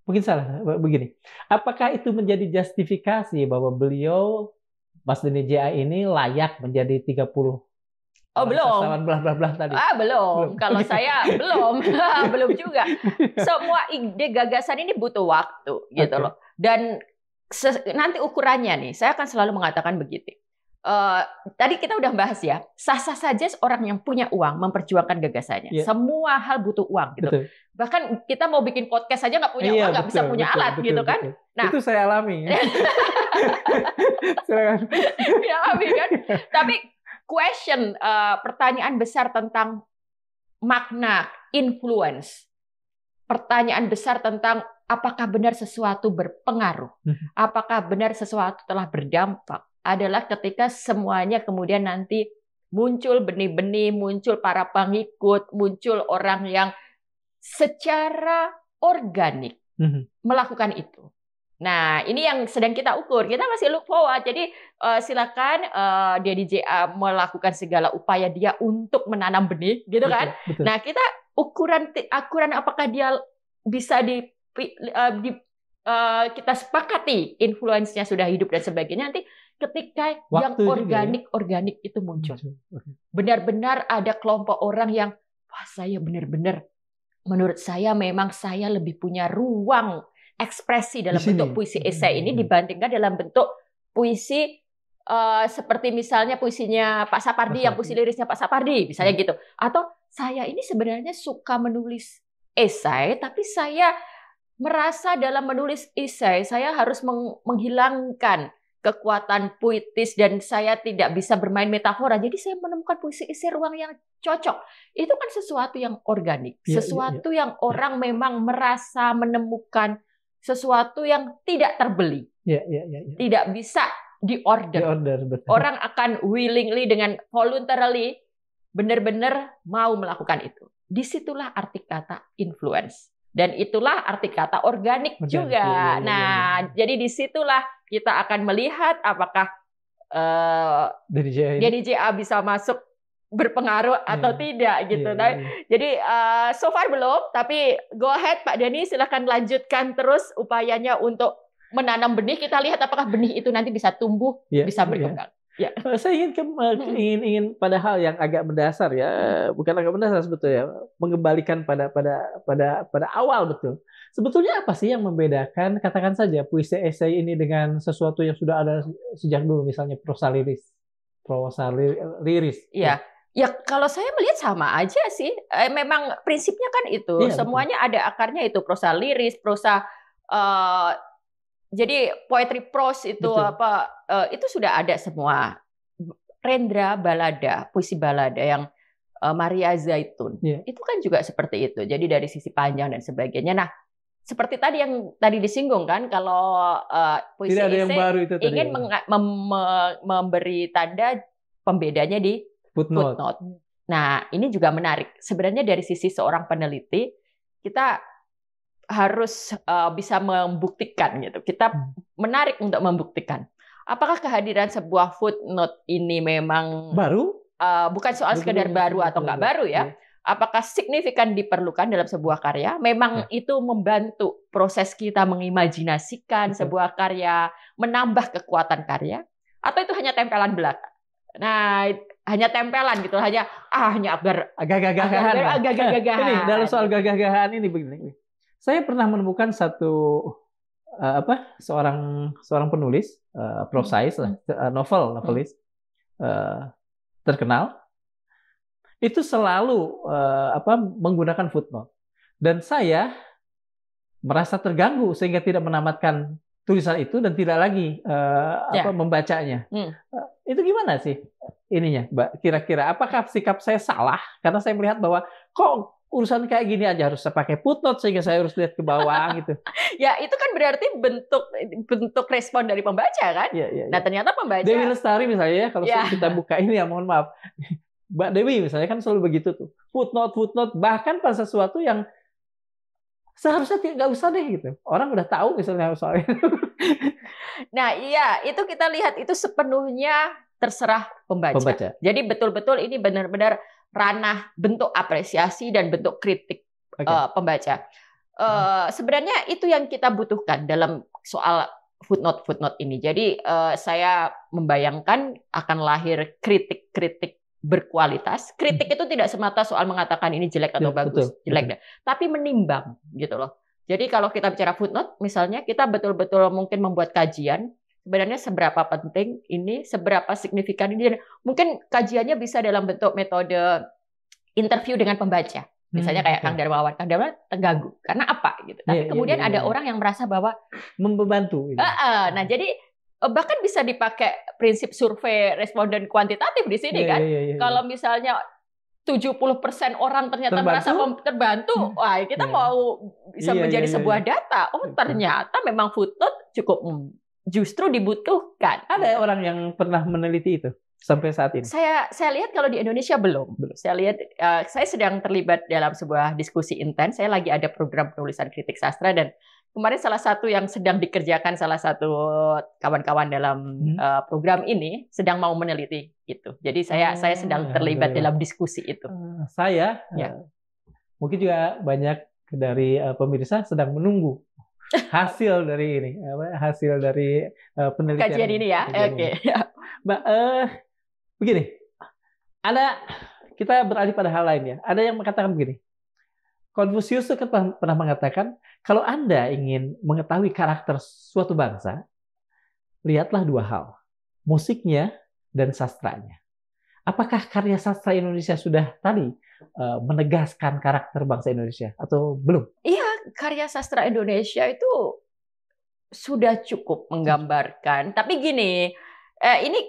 mungkin salah begini. Apakah itu menjadi justifikasi bahwa beliau Mas Denny J.A. ini layak menjadi 30 belum. Belah tadi. Belum. Kalau saya belum. Belum juga. Semua ide gagasan ini butuh waktu gitu loh. Dan nanti ukurannya nih, saya akan selalu mengatakan begitu. Tadi kita udah bahas ya, sah-sah saja orang yang punya uang memperjuangkan gagasannya. Semua hal butuh uang gitu. Betul. Bahkan kita mau bikin podcast saja nggak punya uang, nggak bisa punya alat gitu kan. Nah, itu saya alami. Saya alami kan. Tapi pertanyaan besar tentang makna, influence. Pertanyaan besar tentang apakah benar sesuatu berpengaruh, apakah benar sesuatu telah berdampak, adalah ketika semuanya kemudian nanti muncul benih-benih, muncul para pengikut, muncul orang yang secara organik melakukan itu. Nah, ini yang sedang kita ukur. Kita masih look forward. Jadi silakan Denny J.A. melakukan segala upaya dia untuk menanam benih, gitu kan? Betul. Nah, kita ukuran apakah dia bisa kita sepakati influence-nya sudah hidup dan sebagainya. Nanti ketika waktu yang organik itu muncul, benar-benar ada kelompok orang yang saya benar-benar, menurut saya memang saya lebih punya ruang ekspresi dalam bentuk puisi esai ini dibandingkan dalam bentuk puisi seperti misalnya puisinya Pak Sapardi, yang puisi lirisnya Pak Sapardi misalnya gitu. Atau saya ini sebenarnya suka menulis esai, tapi saya merasa dalam menulis esai saya harus menghilangkan kekuatan puitis dan saya tidak bisa bermain metafora. Jadi saya menemukan puisi esai ruang yang cocok. Itu kan sesuatu yang organik, sesuatu yang orang memang merasa menemukan sesuatu yang tidak terbeli, tidak bisa diorder. Orang akan willingly dengan voluntarily benar-benar mau melakukan itu. Disitulah arti kata influence. Dan itulah arti kata organik juga. Jadi disitulah kita akan melihat apakah Denny J.A. bisa masuk berpengaruh atau tidak gitu. Jadi so far belum, tapi go ahead Pak Denny, silakan lanjutkan terus upayanya untuk menanam benih. Kita lihat apakah benih itu nanti bisa tumbuh, bisa berkembang. Saya ingin pada hal yang agak mendasar ya, bukan agak mendasar sebetulnya, mengembalikan pada awal betul. Sebetulnya apa sih yang membedakan, katakan saja puisi esai ini dengan sesuatu yang sudah ada sejak dulu, misalnya prosa liris. Iya. Ya kalau saya melihat sama aja sih. Memang prinsipnya kan itu. Semuanya betul. Ada akarnya itu, prosa liris, prosa Jadi poetry prose itu itu sudah ada semua. Rendra balada, puisi balada yang Maria Zaitun, itu kan juga seperti itu. Jadi dari sisi panjang dan sebagainya. Nah, seperti tadi yang tadi disinggung kan, kalau puisi esai ingin memberi tanda pembedanya di footnote. Nah, ini juga menarik. Sebenarnya dari sisi seorang peneliti, kita harus bisa membuktikan gitu. Kita menarik untuk membuktikan. Apakah kehadiran sebuah footnote ini memang baru? Bukan soal sekedar baru atau nggak baru ya. Apakah signifikan diperlukan dalam sebuah karya? Memang itu membantu proses kita mengimajinasikan sebuah karya, menambah kekuatan karya, atau itu hanya tempelan belaka? Nah, hanya tempelan gitu, hanya agar gagah-gagahan. Ini dalam soal gagah-gagahan ini begini. Saya pernah menemukan seorang penulis prosais novelis terkenal itu selalu menggunakan footnote, dan saya merasa terganggu sehingga tidak menamatkan tulisan itu dan tidak lagi membacanya. Itu gimana sih ininya, Mbak? Kira-kira apakah sikap saya salah karena saya melihat bahwa kok urusan kayak gini aja harus saya pakai footnote sehingga saya harus lihat ke bawah gitu. Ya, itu kan berarti bentuk respon dari pembaca kan? Nah, ternyata pembaca Dewi Lestari misalnya, kalau kita buka ini ya, mohon maaf. Mbak Dewi misalnya kan selalu begitu tuh. Footnote bahkan pada sesuatu yang seharusnya nggak usah deh gitu. Orang udah tahu misalnya soal itu. Nah, iya, itu kita lihat itu sepenuhnya terserah pembaca. Jadi betul-betul ini benar-benar ranah bentuk apresiasi dan bentuk kritik pembaca. Sebenarnya itu yang kita butuhkan dalam soal footnote ini. Jadi saya membayangkan akan lahir kritik-kritik berkualitas. Kritik itu tidak semata soal mengatakan ini jelek atau bagus, jelek, tapi menimbang gitu loh. Jadi kalau kita bicara footnote, misalnya kita betul-betul mungkin membuat kajian. Sebenarnya seberapa penting ini, seberapa signifikan ini. Mungkin kajiannya bisa dalam bentuk metode interview dengan pembaca. Misalnya kayak Kang Darmawan terganggu. Karena apa? Gitu. Tapi kemudian ada orang yang merasa bahwa membantu. Nah, jadi bahkan bisa dipakai prinsip survei responden kuantitatif di sini kan. Kalau misalnya 70% orang ternyata merasa terbantu, wah kita mau bisa menjadi sebuah data. Oh, ternyata memang footnote cukup justru dibutuhkan. Ada orang yang pernah meneliti itu sampai saat ini? Saya lihat kalau di Indonesia belum. Saya lihat saya sedang terlibat dalam sebuah diskusi intens. Saya lagi ada program penulisan kritik sastra, dan kemarin salah satu yang sedang dikerjakan salah satu kawan-kawan dalam program ini sedang mau meneliti itu. Jadi saya sedang terlibat dalam diskusi itu. Saya mungkin juga banyak dari pemirsa sedang menunggu hasil dari ini, hasil dari penelitian kajian ini ya. Oke. Mbak, begini, kita beralih pada hal lain ya. Ada yang mengatakan begini. Konfusius pernah mengatakan, kalau Anda ingin mengetahui karakter suatu bangsa, lihatlah dua hal, musiknya dan sastranya. Apakah karya sastra Indonesia sudah tadi menegaskan karakter bangsa Indonesia atau belum? Iya, karya sastra Indonesia itu sudah cukup menggambarkan. Tapi gini,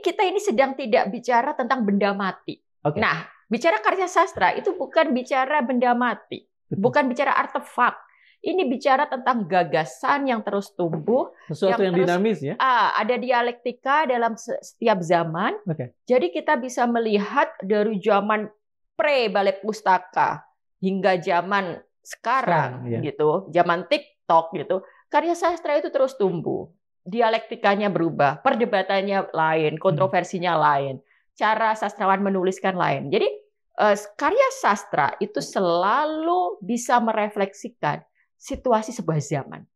kita ini sedang tidak bicara tentang benda mati. Nah, bicara karya sastra itu bukan bicara benda mati, bukan bicara artefak. Ini bicara tentang gagasan yang terus tumbuh, sesuatu yang dinamis ya. Ada dialektika dalam setiap zaman. Jadi kita bisa melihat dari zaman pre-balai pustaka hingga zaman sekarang gitu, zaman TikTok gitu. Karya sastra itu terus tumbuh. Dialektikanya berubah, perdebatannya lain, kontroversinya lain, cara sastrawan menuliskan lain. Jadi karya sastra itu selalu bisa merefleksikan situasi sebuah zaman.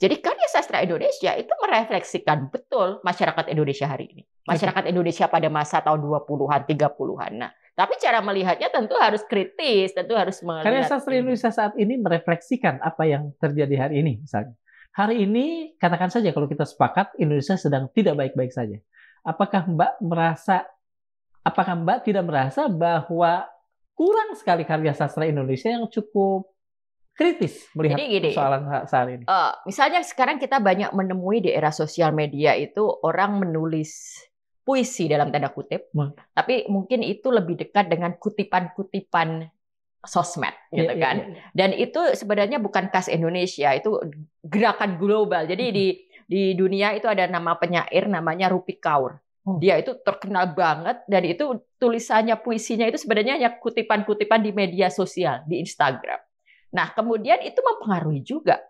Jadi karya sastra Indonesia itu merefleksikan betul masyarakat Indonesia hari ini. Masyarakat Indonesia pada masa tahun 20-an, 30-an. Nah, tapi cara melihatnya tentu harus kritis, tentu harus melihat. Karya sastra Indonesia saat ini merefleksikan apa yang terjadi hari ini misalnya. Hari ini, katakan saja kalau kita sepakat Indonesia sedang tidak baik-baik saja. Apakah Mbak tidak merasa bahwa kurang sekali karya sastra Indonesia yang cukup kritis melihat gini, persoalan saat ini. Misalnya sekarang kita banyak menemui di era sosial media itu orang menulis puisi dalam tanda kutip, tapi mungkin itu lebih dekat dengan kutipan-kutipan sosmed gitu kan. Dan itu sebenarnya bukan khas Indonesia, itu gerakan global. Jadi di dunia itu ada nama penyair namanya Rupi Kaur. Dia itu terkenal banget dan itu tulisannya, puisinya itu sebenarnya hanya kutipan-kutipan di media sosial, di Instagram. Nah, kemudian itu mempengaruhi juga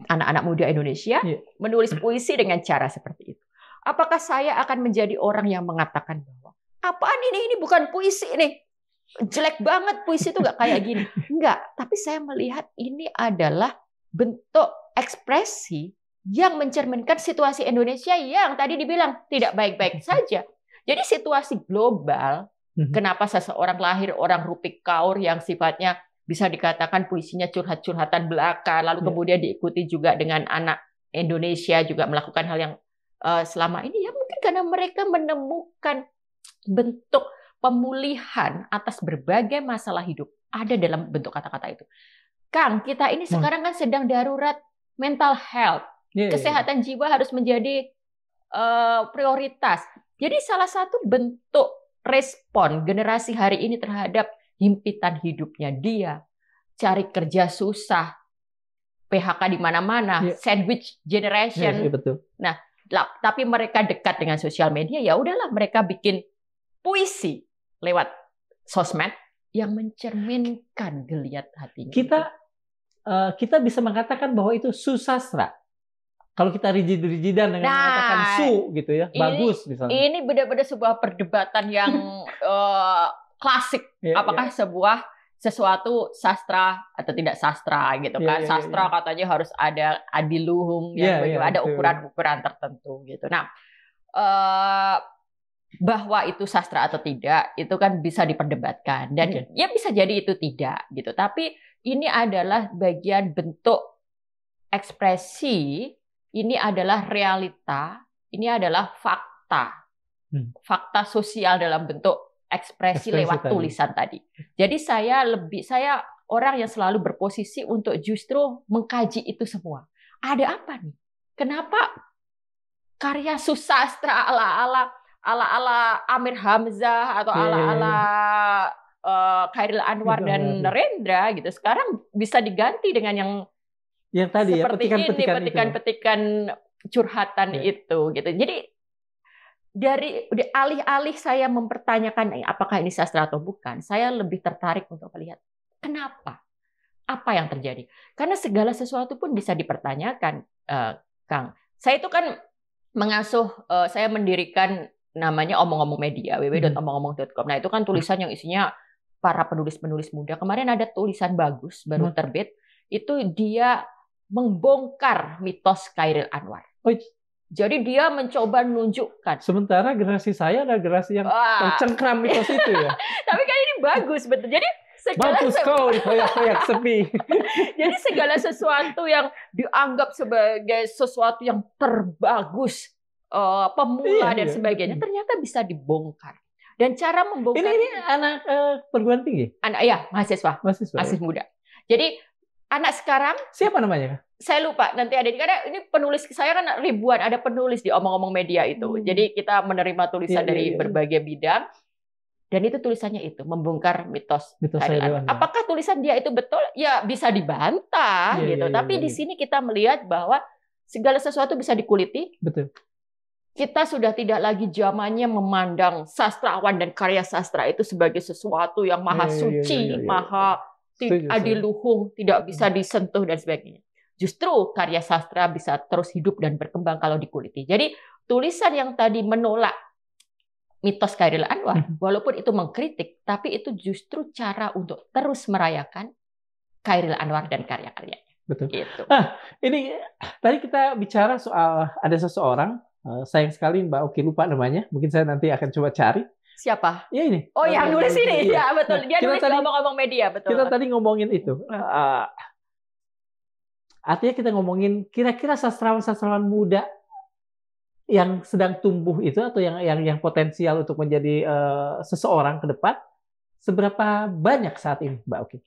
anak-anak muda Indonesia menulis puisi dengan cara seperti itu. Apakah saya akan menjadi orang yang mengatakan bahwa apaan ini bukan puisi ini, jelek banget puisi itu nggak kayak gini? Enggak, tapi saya melihat ini adalah bentuk ekspresi yang mencerminkan situasi Indonesia yang tadi dibilang tidak baik-baik saja. Jadi situasi global, kenapa seseorang lahir orang Rupi Kaur yang sifatnya bisa dikatakan puisinya curhat-curhatan belaka, lalu kemudian diikuti juga dengan anak Indonesia juga melakukan hal yang selama ini ya mungkin karena mereka menemukan bentuk pemulihan atas berbagai masalah hidup ada dalam bentuk kata-kata itu. Kang, kita ini sekarang kan sedang darurat mental health. Kesehatan jiwa harus menjadi prioritas. Jadi salah satu bentuk respon generasi hari ini terhadap himpitan hidupnya dia, cari kerja susah, PHK di mana-mana, sandwich generation. Betul. Nah, tapi mereka dekat dengan sosial media, ya udahlah mereka bikin puisi lewat sosmed yang mencerminkan geliat hatinya. Kita bisa mengatakan bahwa itu susastra. Kalau kita rigid-rigidan dengan mengatakan gitu ya, bagus misalnya. Ini benar-benar sebuah perdebatan yang klasik. Apakah sesuatu sastra atau tidak sastra gitu kan? Sastra katanya harus ada adiluhung, ada ukuran-ukuran tertentu gitu. Nah, bahwa itu sastra atau tidak itu kan bisa diperdebatkan dan ya bisa jadi itu tidak gitu. Tapi ini adalah bagian bentuk ekspresi. Ini adalah realita, ini adalah fakta. Fakta sosial dalam bentuk ekspresi lewat tulisan tadi. Jadi saya orang yang selalu berposisi untuk justru mengkaji itu semua. Ada apa nih? Kenapa karya susastra ala Amir Hamzah atau ala Chairil Anwar dan Narendra gitu sekarang bisa diganti dengan yang tadi seperti petikan-petikan curhatan itu gitu. Jadi dari alih-alih saya mempertanyakan apakah ini sastra atau bukan, saya lebih tertarik untuk melihat kenapa, apa yang terjadi. Karena segala sesuatu pun bisa dipertanyakan, Kang. Saya itu kan saya mendirikan namanya Omong-Omong Media, www.omongomong.com. Nah itu kan tulisan yang isinya para penulis-penulis muda. Kemarin ada tulisan bagus baru terbit, itu dia membongkar mitos Chairil Anwar. Jadi dia mencoba menunjukkan. Sementara generasi saya adalah generasi yang tercengkram mitos itu ya. Tapi kan ini bagus betul. Jadi bagus kau diproyak-proyak sepi. Jadi segala sesuatu yang dianggap sebagai sesuatu yang terbagus, pemula dan sebagainya, ternyata bisa dibongkar. Dan cara membongkar ini anak perguruan tinggi. Mahasiswa ya? muda. Jadi anak sekarang siapa namanya? Saya lupa nanti ada karena ini penulis saya kan ribuan ada penulis di Omong-Omong Media itu. Jadi kita menerima tulisan dari berbagai bidang dan itu tulisannya itu membongkar mitos apakah tulisan dia itu betul? Ya bisa dibantah gitu. Tapi di sini kita melihat bahwa segala sesuatu bisa dikuliti. Betul. Kita sudah tidak lagi zamannya memandang sastrawan dan karya sastra itu sebagai sesuatu yang maha suci, maha adiluhung, tidak bisa disentuh dan sebagainya. Justru karya sastra bisa terus hidup dan berkembang kalau dikuliti. Jadi tulisan yang tadi menolak mitos Chairil Anwar, walaupun itu mengkritik, tapi itu justru cara untuk terus merayakan Chairil Anwar dan karya-karyanya. Betul. Gitu. Ini tadi kita bicara soal ada seseorang, sayang sekali Mbak Oki lupa namanya, mungkin saya nanti akan coba cari. Siapa? Ya ini. Oh yang nulis ini, ya betul. Dia nulis Omong-Omong Media, betul. Kita tadi ngomongin itu. Artinya kita ngomongin kira-kira sastrawan-sastrawan muda yang sedang tumbuh itu atau yang potensial untuk menjadi seseorang ke depan, seberapa banyak saat ini, Mbak Oki?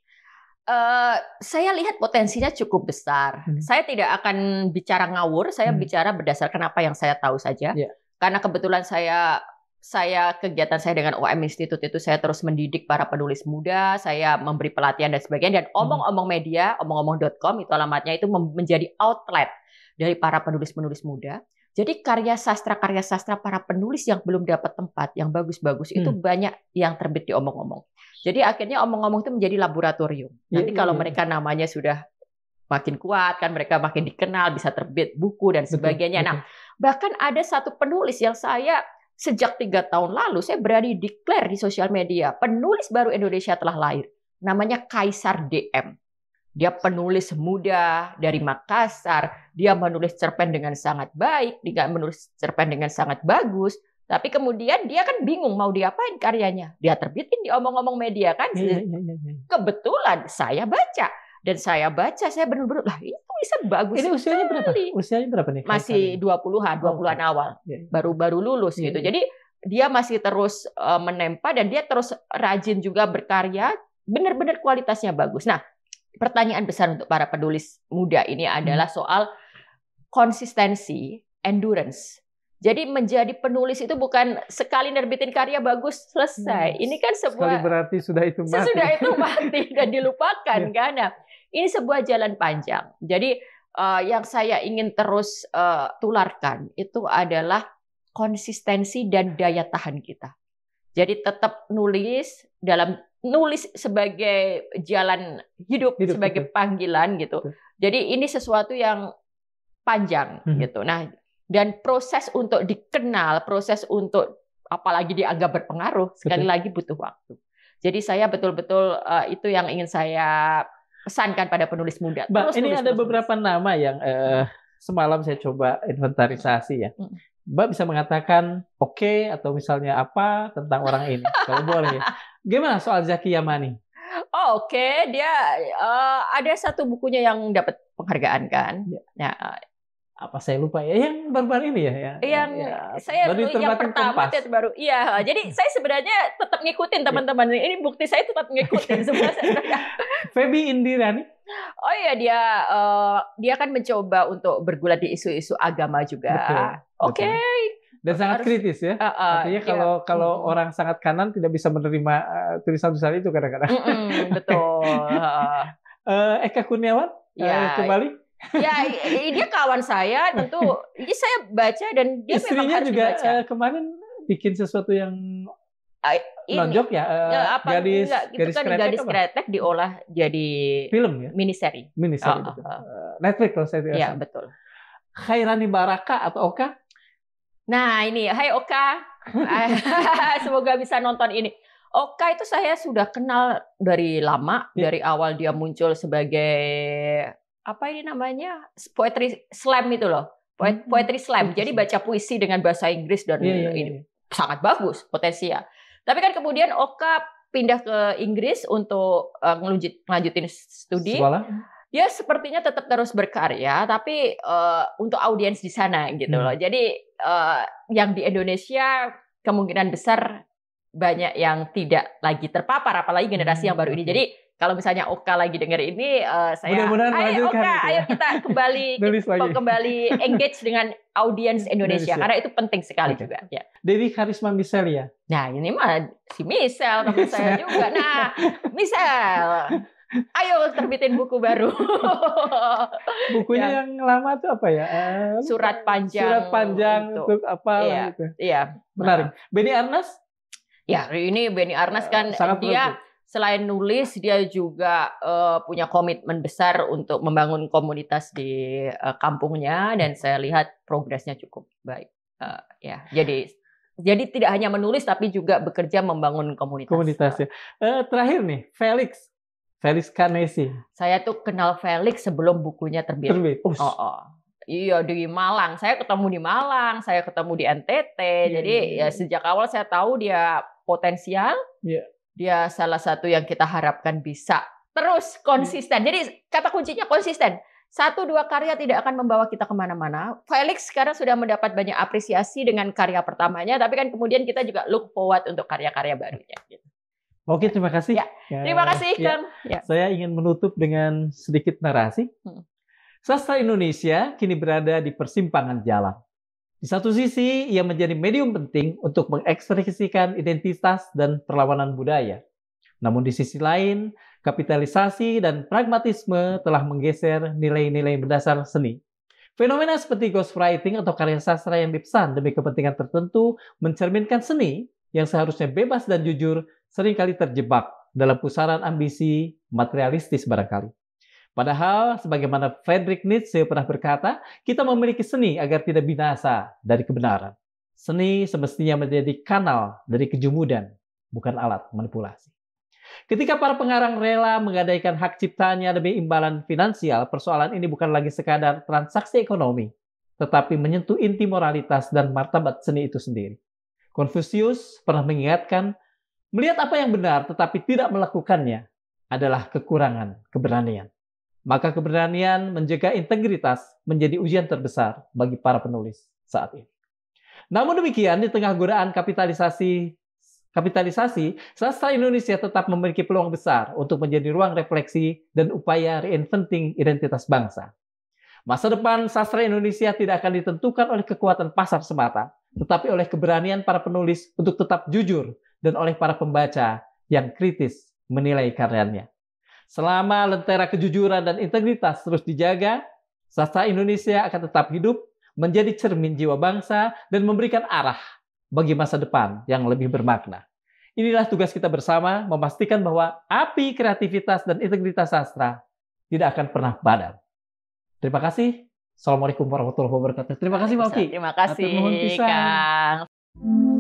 Saya lihat potensinya cukup besar. Saya tidak akan bicara ngawur, saya bicara berdasarkan apa yang saya tahu saja. Karena kebetulan saya kegiatan saya dengan OM Institute itu saya terus mendidik para penulis muda, saya memberi pelatihan dan sebagainya. Dan omong-omong media, omong-omong.com itu alamatnya itu menjadi outlet dari para penulis-penulis muda. Jadi karya sastra para penulis yang belum dapat tempat, yang bagus-bagus itu banyak yang terbit di omong-omong. Jadi akhirnya omong-omong itu menjadi laboratorium. Nanti kalau mereka namanya sudah makin kuat, kan mereka makin dikenal, bisa terbit buku dan sebagainya. Nah, bahkan ada satu penulis yang saya sejak 3 tahun lalu saya berani declare di sosial media, penulis baru Indonesia telah lahir. Namanya Kaisar DM. Dia penulis muda dari Makassar, dia menulis cerpen dengan sangat baik, dia menulis cerpen dengan sangat bagus. Tapi kemudian dia kan bingung mau diapain karyanya. Dia terbitin di omong-omong media kan. Kebetulan saya baca. Dan saya baca, saya benar-benar, lah ini tulisan bagus. Ini usianya berapa? Usianya berapa nih? Masih 20-an awal. Baru-baru lulus gitu. Jadi dia masih terus menempa dan dia terus rajin juga berkarya. Benar-benar kualitasnya bagus. Nah, pertanyaan besar untuk para penulis muda ini adalah soal konsistensi, endurance. Jadi menjadi penulis itu bukan sekali nerbitin karya bagus selesai. Ini kan sebuah berarti sudah itu mati. Sesudah itu mati dan dilupakan kan. Nah, ini sebuah jalan panjang. Jadi yang saya ingin terus tularkan itu adalah konsistensi dan daya tahan kita. Jadi tetap nulis sebagai jalan hidup sebagai panggilan gitu. Jadi ini sesuatu yang panjang gitu. Nah, dan proses untuk dikenal, proses untuk apalagi dianggap berpengaruh, sekali lagi butuh waktu. Jadi saya betul-betul itu yang ingin saya pesankan pada penulis muda. Mbak, ini ada beberapa nama yang semalam saya coba inventarisasi ya. Mbak bisa mengatakan oke atau misalnya apa tentang orang ini, kalau boleh. Gimana soal Zaki Yamani? Oh, oke. Dia ada satu bukunya yang dapat penghargaan kan. Nah, apa saya lupa ya, yang baru-baru ini ya, saya yang pertama itu baru jadi saya sebenarnya tetap ngikutin teman-teman ini, bukti saya tetap ngikutin semua. Feby Indirani, oh iya, dia kan mencoba untuk bergulat di isu-isu agama juga. Oke. Dan sangat kritis ya. Artinya kalau orang sangat kanan tidak bisa menerima tulisan-tulisan itu kadang-kadang. Betul. Eka Kurniawan kembali. Ya, dia kawan saya tentu. Jadi saya baca dan dia istrinya memang harus juga dibaca. Kemarin bikin sesuatu yang nonjok ya. Gadis Kretek diolah jadi film ya. Miniseri. Netflix kalau saya tidak salah. Iya, betul. Khairani Baraka atau Oka? Nah ini, hai Oka. Semoga bisa nonton ini. Oka itu saya sudah kenal dari lama, dari awal dia muncul sebagai apa ini namanya, poetry slam itu loh, poetry slam. Jadi baca puisi dengan bahasa Inggris dan ini sangat bagus potensial. Tapi kan kemudian Oka pindah ke Inggris untuk ngelanjutin studi. Sekolah. Dia sepertinya tetap terus berkarya, tapi untuk audiens di sana gitu loh. Jadi yang di Indonesia kemungkinan besar banyak yang tidak lagi terpapar, apalagi generasi yang baru ini. Jadi kalau misalnya Oka lagi denger ini, saya, ayo Oka, ayo kita kembali engage dengan audiens Indonesia, karena itu penting sekali juga. Ya. Dewi Karisma Miselia. Nah ini mah si Michelle, teman saya juga. Nah Michelle, ayo terbitin buku baru. Bukunya yang lama tuh apa ya? Surat panjang untuk apa? Gitu. Iya. Menarik. Benny Arnas? Ya ini Benny Arnas kan dia selain nulis, dia juga punya komitmen besar untuk membangun komunitas di kampungnya, dan saya lihat progresnya cukup baik. Jadi tidak hanya menulis, tapi juga bekerja membangun komunitas. Ya. Terakhir nih, Felix Kanesi. Saya tuh kenal Felix sebelum bukunya terbit. Iya, di Malang. Saya ketemu di Malang, saya ketemu di NTT. Jadi ya sejak awal saya tahu dia potensial. Dia salah satu yang kita harapkan bisa terus konsisten. Jadi kata kuncinya konsisten. 1-2 karya tidak akan membawa kita kemana-mana. Felix sekarang sudah mendapat banyak apresiasi dengan karya pertamanya, tapi kan kemudian kita juga look forward untuk karya-karya barunya. Oke, terima kasih. Ya, terima kasih, Kang. Ya. Saya ingin menutup dengan sedikit narasi. Sastra Indonesia kini berada di persimpangan jalan. Di satu sisi, ia menjadi medium penting untuk mengekspresikan identitas dan perlawanan budaya. Namun di sisi lain, kapitalisasi dan pragmatisme telah menggeser nilai-nilai mendasar seni. Fenomena seperti ghostwriting atau karya sastra yang dipesan demi kepentingan tertentu mencerminkan seni yang seharusnya bebas dan jujur seringkali terjebak dalam pusaran ambisi materialistis barangkali. Padahal, sebagaimana Friedrich Nietzsche pernah berkata, kita memiliki seni agar tidak binasa dari kebenaran. Seni semestinya menjadi kanal dari kejumudan, bukan alat manipulasi. Ketika para pengarang rela menggadaikan hak ciptanya demi imbalan finansial, persoalan ini bukan lagi sekadar transaksi ekonomi, tetapi menyentuh inti moralitas dan martabat seni itu sendiri. Konfusius pernah mengingatkan, melihat apa yang benar tetapi tidak melakukannya adalah kekurangan keberanian. Maka keberanian menjaga integritas menjadi ujian terbesar bagi para penulis saat ini. Namun demikian, di tengah godaan kapitalisasi, sastra Indonesia tetap memiliki peluang besar untuk menjadi ruang refleksi dan upaya reinventing identitas bangsa. Masa depan sastra Indonesia tidak akan ditentukan oleh kekuatan pasar semata, tetapi oleh keberanian para penulis untuk tetap jujur dan oleh para pembaca yang kritis menilai karyanya. Selama lentera kejujuran dan integritas terus dijaga, sastra Indonesia akan tetap hidup, menjadi cermin jiwa bangsa, dan memberikan arah bagi masa depan yang lebih bermakna. Inilah tugas kita bersama, memastikan bahwa api kreativitas dan integritas sastra tidak akan pernah padam. Terima kasih. Assalamualaikum warahmatullahi wabarakatuh. Terima kasih, Mbak Oki. Terima kasih, Kang.